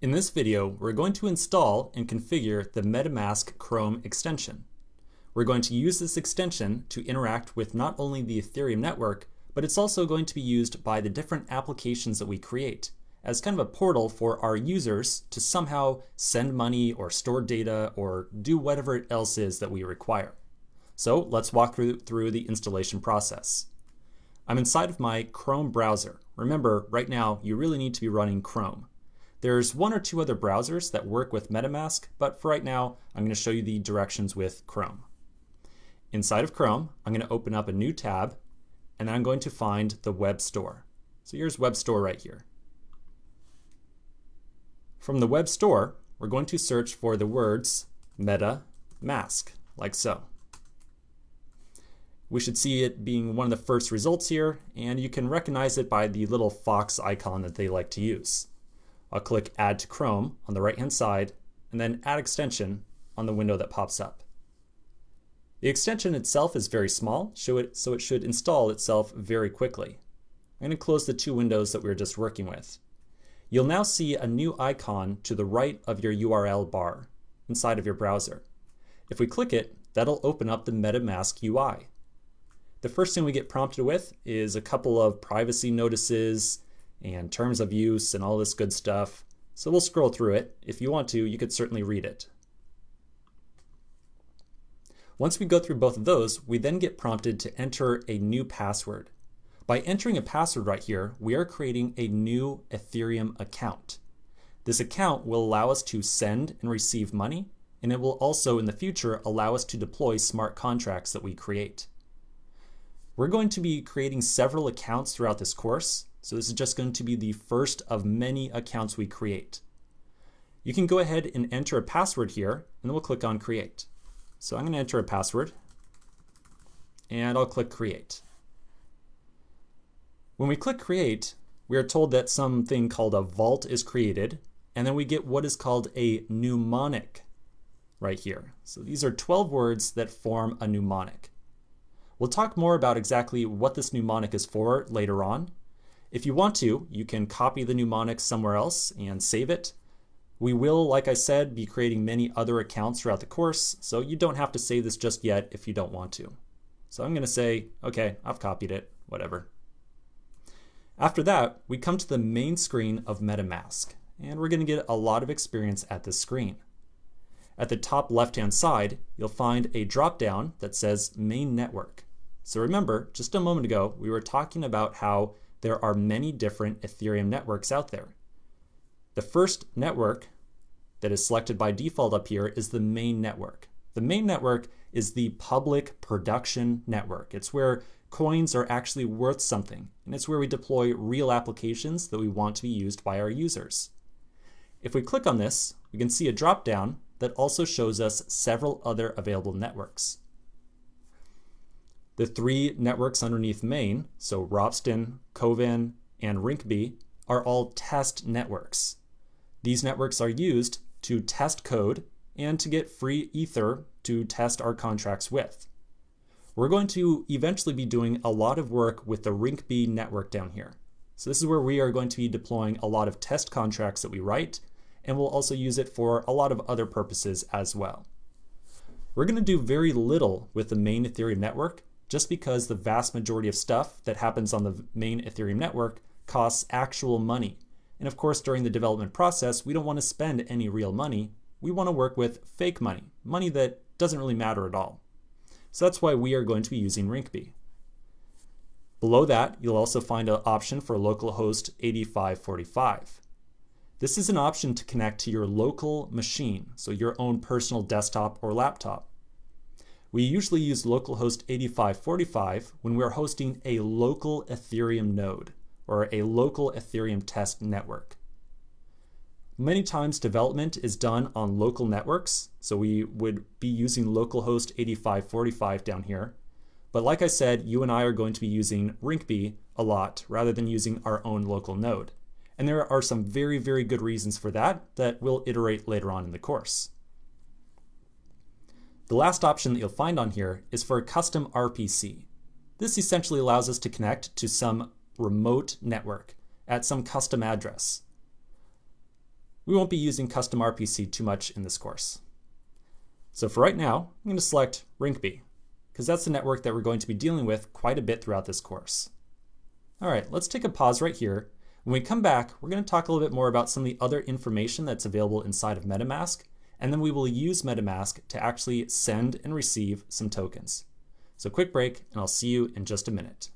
In this video, we're going to install and configure the MetaMask Chrome extension. We're going to use this extension to interact with not only the Ethereum network, but it's also going to be used by the different applications that we create as kind of a portal for our users to somehow send money or store data or do whatever else is that we require. So let's walk through the installation process. I'm inside of my Chrome browser. Remember, right now, you really need to be running Chrome. There's one or two other browsers that work with MetaMask, but for right now, I'm going to show you the directions with Chrome. Inside of Chrome, I'm going to open up a new tab, and then I'm going to find the web store. So here's web store right here. From the web store, we're going to search for the words MetaMask, like so. We should see it being one of the first results here, and you can recognize it by the little fox icon that they like to use. I'll click Add to Chrome on the right-hand side, and then Add Extension on the window that pops up. The extension itself is very small, so it should install itself very quickly. I'm going to close the two windows that we were just working with. You'll now see a new icon to the right of your URL bar inside of your browser. If we click it, that'll open up the MetaMask UI. The first thing we get prompted with is a couple of privacy notices and terms of use and all this good stuff. So we'll scroll through it. If you want to, you could certainly read it. Once we go through both of those, we then get prompted to enter a new password. By entering a password right here, we are creating a new Ethereum account. This account will allow us to send and receive money, and it will also in the future allow us to deploy smart contracts that we create. We're going to be creating several accounts throughout this course, so this is just going to be the first of many accounts we create. You can go ahead and enter a password here, and then we'll click on Create. So I'm going to enter a password, and I'll click Create. When we click Create, we are told that something called a vault is created, and then we get what is called a mnemonic right here. So these are 12 words that form a mnemonic. We'll talk more about exactly what this mnemonic is for later on. If you want to, you can copy the mnemonic somewhere else and save it. We will, like I said, be creating many other accounts throughout the course, so you don't have to save this just yet if you don't want to. So I'm going to say, okay, I've copied it, whatever. After that, we come to the main screen of MetaMask, and we're going to get a lot of experience at this screen. At the top left-hand side, you'll find a drop-down that says Main Network. So remember, just a moment ago, we were talking about how there are many different Ethereum networks out there. The first network that is selected by default up here is the main network. The main network is the public production network. It's where coins are actually worth something, and it's where we deploy real applications that we want to be used by our users. If we click on this, we can see a drop-down that also shows us several other available networks. The three networks underneath main, so Ropsten, Kovan, and Rinkeby, are all test networks. These networks are used to test code and to get free Ether to test our contracts with. We're going to eventually be doing a lot of work with the Rinkeby network down here. So this is where we are going to be deploying a lot of test contracts that we write, and we'll also use it for a lot of other purposes as well. We're going to do very little with the main Ethereum network, just because the vast majority of stuff that happens on the main Ethereum network costs actual money. And of course, during the development process, we don't want to spend any real money. We want to work with fake money, money that doesn't really matter at all. So that's why we are going to be using Rinkeby. Below that, you'll also find an option for localhost 8545. This is an option to connect to your local machine, so your own personal desktop or laptop. We usually use localhost 8545 when we're hosting a local Ethereum node or a local Ethereum test network. Many times development is done on local networks, so we would be using localhost 8545 down here. But like I said, you and I are going to be using Rinkeby a lot rather than using our own local node. And there are some very, very good reasons for that we'll iterate later on in the course. The last option that you'll find on here is for a custom RPC. This essentially allows us to connect to some remote network at some custom address. We won't be using custom RPC too much in this course. So for right now, I'm going to select Rinkeby, because that's the network that we're going to be dealing with quite a bit throughout this course. All right, let's take a pause right here. When we come back, we're going to talk a little bit more about some of the other information that's available inside of MetaMask, and then we will use MetaMask to actually send and receive some tokens. So quick break, and I'll see you in just a minute.